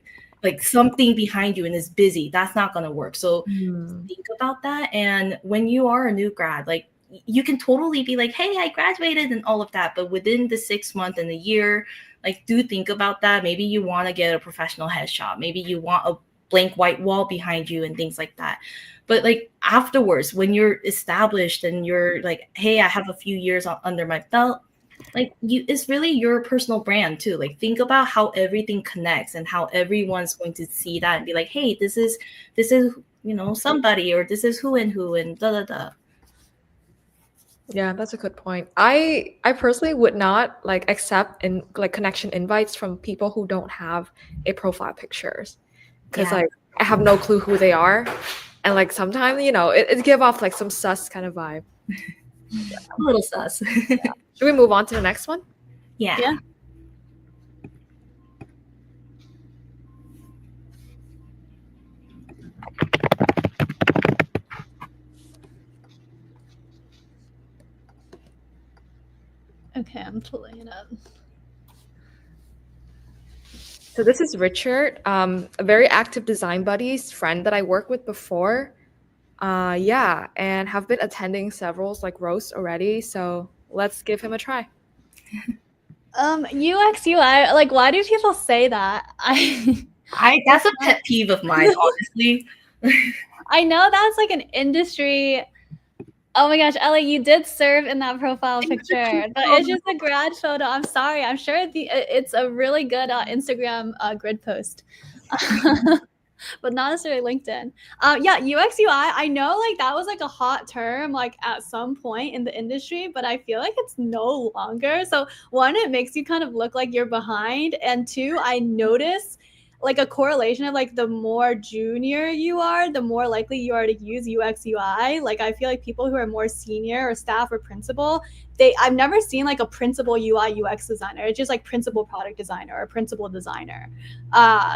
something behind you and it's busy, that's not going to work. So think about that. And when you are a new grad, like you can totally be like, hey, I graduated and all of that. But within the 6 month and a year, like do think about that. Maybe you want to get a professional headshot. Maybe you want a blank white wall behind you and things like that. But like afterwards, when you're established and you're like, hey, I have a few years under my belt, like you, it's really your personal brand too. Like think about how everything connects and how everyone's going to see that and be like, hey, this is you know, somebody, or this is who and da da da. Yeah, that's a good point. I personally would not like accept in like connection invites from people who don't have a profile pictures, because like I have no clue who they are, and like sometimes, you know, it give off like some sus kind of vibe. A little sus. Should we move on to the next one? Yeah. Okay, I'm pulling it up. So this is Richard, a very active design buddies friend that I worked with before. Yeah, and have been attending several like roasts already. So let's give him a try. UX UI, like why do people say that? That's a pet peeve of mine, honestly. I know that's like an industry. Oh my gosh, Ellie, you did serve in that profile picture, but it's just a grad photo. I'm sorry. I'm sure it's a really good Instagram grid post, but not necessarily LinkedIn. Yeah, UX UI. I know like that was like a hot term like at some point in the industry, but I feel like it's no longer. So one, it makes you kind of look like you're behind, and two, I notice like a correlation of like the more junior you are, the more likely you are to use UX UI. Like I feel like people who are more senior or staff or principal, I've never seen like a principal UI UX designer. It's just like principal product designer or principal designer.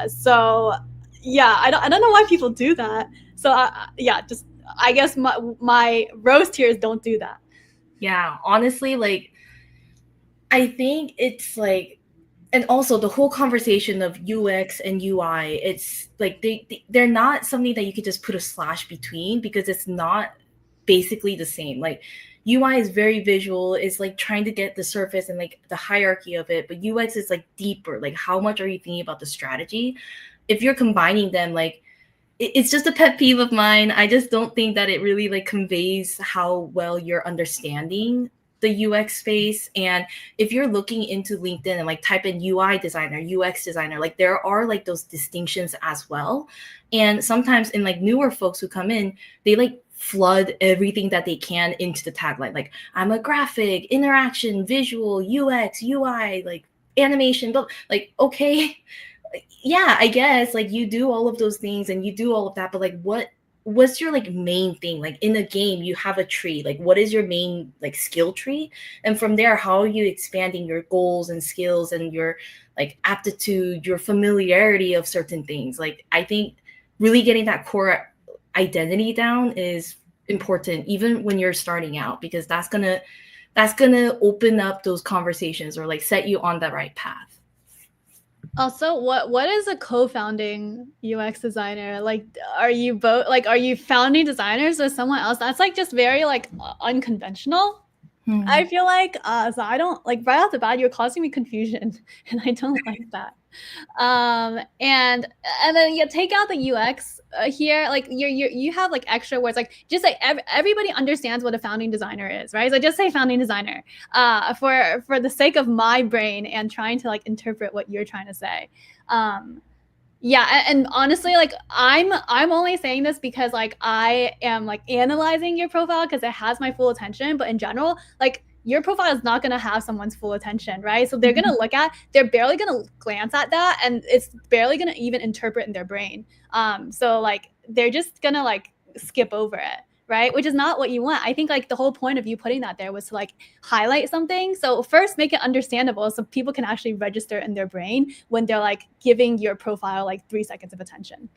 So yeah, I don't know why people do that. So yeah, just I guess my roast here is don't do that. Yeah, honestly, like I think it's like, and also the whole conversation of UX and UI, it's like they're not something that you could just put a slash between, because it's not basically the same. Like UI is very visual, it's like trying to get the surface and like the hierarchy of it, but UX is like deeper. Like how much are you thinking about the strategy? If you're combining them, like it's just a pet peeve of mine. I just don't think that it really like conveys how well you're understanding the UX space. And if you're looking into LinkedIn and like type in UI designer, UX designer, like there are like those distinctions as well. And sometimes in like newer folks who come in, they like flood everything that they can into the tagline. Like, I'm a graphic, interaction, visual, UX, UI, like animation, but like, okay, yeah, I guess like you do all of those things and you do all of that, but like what's your like main thing? Like in a game you have a tree, like what is your main like skill tree, and from there how are you expanding your goals and skills and your like aptitude, your familiarity of certain things. Like I think really getting that core identity down is important even when you're starting out, because that's gonna open up those conversations or like set you on the right path. Also, what is a co-founding UX designer? Like, are you both like, are you founding designers or someone else? That's like just very like unconventional. I feel like so I don't like right off the bat you're causing me confusion and I don't like that. And then you take out the UX here, like you have like extra words, like just like everybody understands what a founding designer is, right? So just say founding designer for the sake of my brain and trying to like interpret what you're trying to say. Yeah, and honestly, like I'm only saying this because like I am like analyzing your profile because it has my full attention, but in general, like your profile is not going to have someone's full attention, right? So they're going to they're barely going to glance at that, and it's barely going to even interpret in their brain. So like they're just going to like skip over it, right? Which is not what you want. I think like the whole point of you putting that there was to like highlight something. So first make it understandable so people can actually register in their brain when they're like giving your profile like 3 seconds of attention.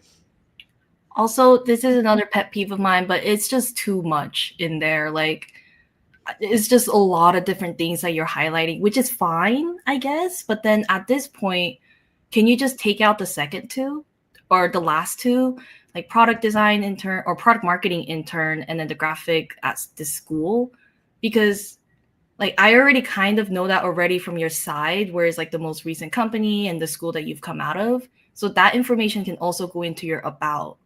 Also, this is another pet peeve of mine, but it's just too much in there. Like, it's just a lot of different things that you're highlighting, which is fine, I guess. But then at this point, can you just take out the second two or the last two, like product design intern or product marketing intern, and then the graphic at this school? Because like I already kind of know that already from your side, whereas like the most recent company and the school that you've come out of. So that information can also go into your about.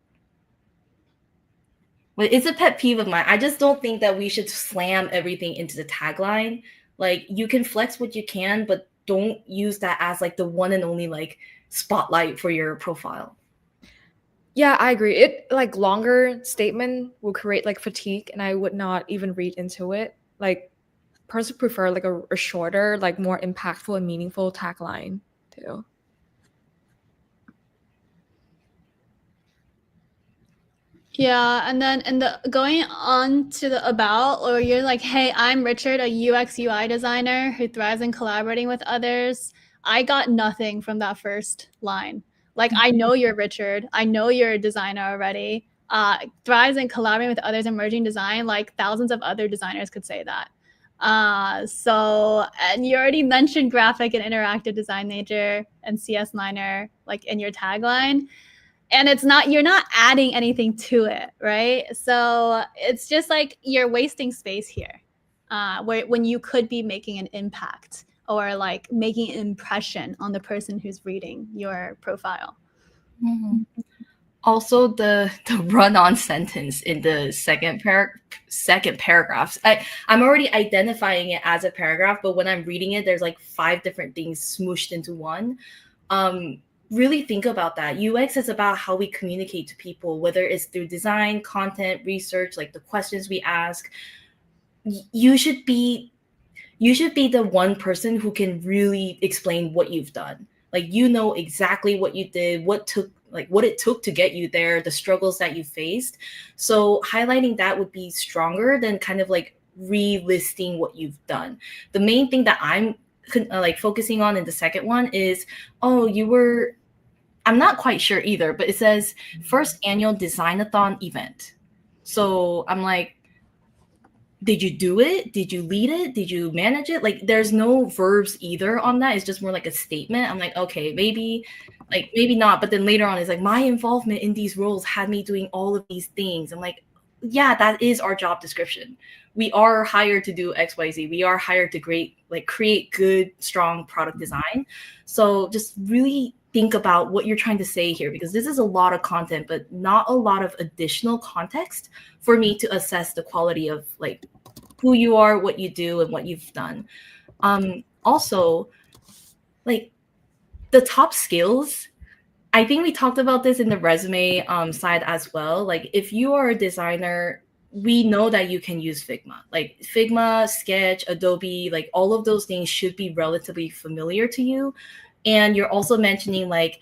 But it's a pet peeve of mine. I just don't think that we should slam everything into the tagline. Like you can flex what you can, but don't use that as like the one and only like spotlight for your profile. Yeah, I agree. It like longer statement will create like fatigue, and I would not even read into it. Like, personally prefer like a shorter, like more impactful and meaningful tagline too. Yeah, and then going on to the about, or you're like, hey, I'm Richard, a UX UI designer who thrives in collaborating with others. I got nothing from that first line. Like, I know you're Richard. I know you're a designer already. Thrives in collaborating with others, emerging design. Like thousands of other designers could say that. So, and you already mentioned graphic and interactive design major and CS minor, like in your tagline. And it's not, you're not adding anything to it, right? So it's just like you're wasting space here, when you could be making an impact or like making an impression on the person who's reading your profile. Mm-hmm. Also, the run-on sentence in the second paragraph. I'm already identifying it as a paragraph, but when I'm reading it, there's like 5 different things smooshed into one. Really think about that. UX is about how we communicate to people, whether it's through design, content, research, like the questions we ask. You should be the one person who can really explain what you've done. Like you know exactly what you did, what it took to get you there, the struggles that you faced. So highlighting that would be stronger than kind of like relisting what you've done. The main thing that I'm like focusing on in the second one is, I'm not quite sure either, but it says first annual design-a-thon event. So I'm like, did you do it? Did you lead it? Did you manage it? Like there's no verbs either on that. It's just more like a statement. I'm like, okay, maybe not. But then later on, it's like my involvement in these roles had me doing all of these things. I'm like, yeah, that is our job description. We are hired to do XYZ. We are hired to create good, strong product design. So just really think about what you're trying to say here, because this is a lot of content, but not a lot of additional context for me to assess the quality of like who you are, what you do, and what you've done. Also, like the top skills, I think we talked about this in the resume side as well. Like if you are a designer, we know that you can use Figma. Like Figma, Sketch, Adobe, like all of those things should be relatively familiar to you. And you're also mentioning like,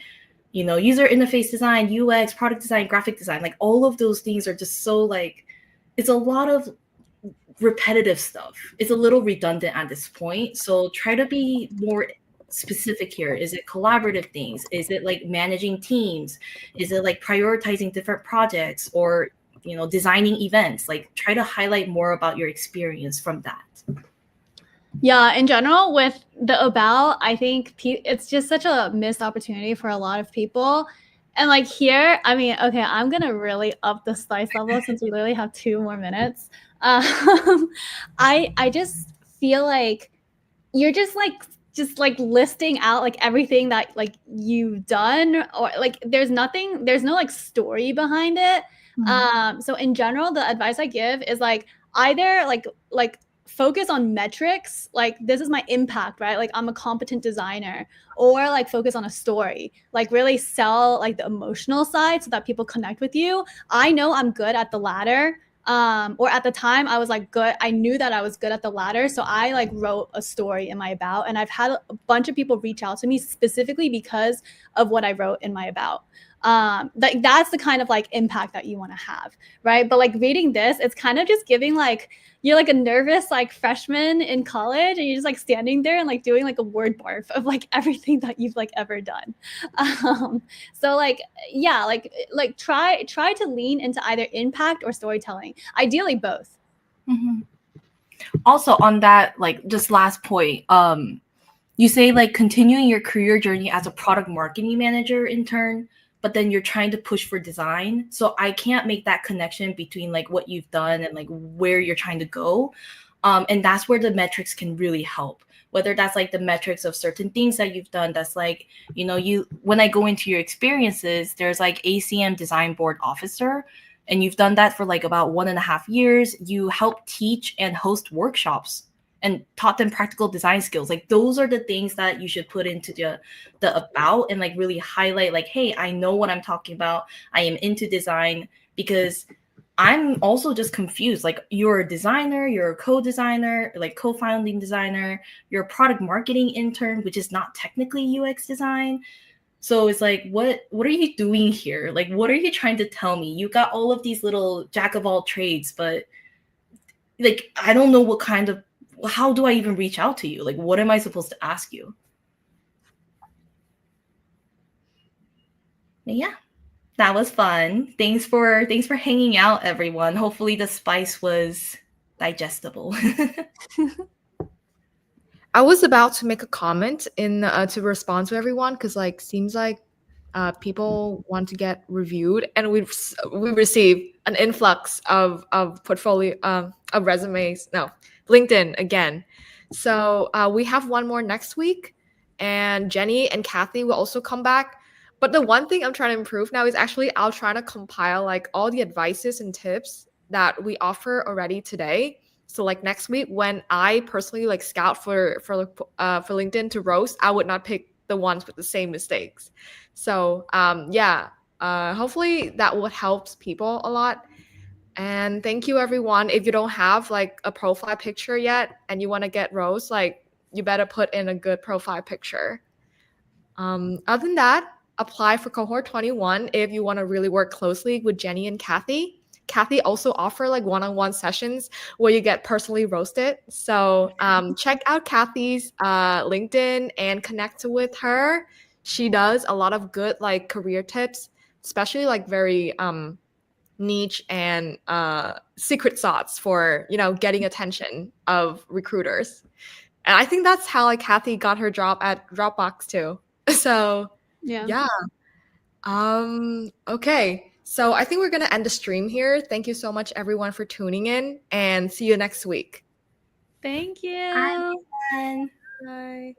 you know, user interface design, UX, product design, graphic design, like all of those things are just so like, it's a lot of repetitive stuff. It's a little redundant at this point. So try to be more specific here. Is it collaborative things? Is it like managing teams? Is it like prioritizing different projects, or, you know, designing events? Like try to highlight more about your experience from that. Yeah, in general, with the about, I think it's just such a missed opportunity for a lot of people. And like here, I mean, okay, I'm gonna really up the spice level since we literally have 2 more minutes. I just feel like you're just like listing out like everything that like you've done, or like there's no like story behind it. So in general, the advice I give is like either like focus on metrics, like this is my impact, right? Like I'm a competent designer, or like focus on a story, like really sell like the emotional side so that people connect with you. I know I'm good at the latter. Or at the time I was like good, I knew that I was good at the latter, so I like wrote a story in my about, and I've had a bunch of people reach out to me specifically because of what I wrote in my about. Like that's the kind of like impact that you want to have, right? But like reading this, it's kind of just giving like you're like a nervous like freshman in college, and you're just like standing there and like doing like a word barf of like everything that you've like ever done. So like yeah, like try to lean into either impact or storytelling, ideally both. Mm-hmm. Also on that, like just last point, you say like continuing your career journey as a product marketing manager intern, but then you're trying to push for design. So I can't make that connection between like what you've done and like where you're trying to go. And that's where the metrics can really help. Whether that's like the metrics of certain things that you've done, that's like, you know, when I go into your experiences, there's like ACM design board officer, and you've done that for like about 1.5 years. You help teach and host workshops and taught them practical design skills. Like those are the things that you should put into the about, and like really highlight like, hey, I know what I'm talking about. I am into design. Because I'm also just confused. Like you're a designer, you're a co-designer, like co-founding designer, you're a product marketing intern, which is not technically UX design. So it's like, what are you doing here? Like, what are you trying to tell me? You got all of these little jack of all trades, but like, I don't know what kind of, how do I even reach out to you? Like, what am I supposed to ask you? But yeah, that was fun. Thanks for hanging out, everyone. Hopefully the spice was digestible. I was about to make a comment in to respond to everyone, because like seems like people want to get reviewed, and we receive an influx of portfolio of resumes. No, LinkedIn again. So we have one more next week, and Jenny and Kathy will also come back. But the one thing I'm trying to improve now is actually I'll try to compile like all the advices and tips that we offer already today. So like next week, when I personally like scout for LinkedIn to roast, I would not pick the ones with the same mistakes. So yeah, hopefully that would help people a lot. And thank you everyone. If you don't have like a profile picture yet and you want to get roast, like you better put in a good profile picture. Other than that, apply for Cohort 21 if you want to really work closely with Jenny and Kathy. Kathy also offer like one-on-one sessions where you get personally roasted. So check out Kathy's LinkedIn and connect with her. She does a lot of good like career tips, especially like very niche and secret sauce for, you know, getting attention of recruiters. And I think that's how like Kathy got her job at Dropbox too. So yeah. Okay. So I think we're gonna end the stream here. Thank you so much everyone for tuning in, and see you next week. Thank you. Bye. Bye.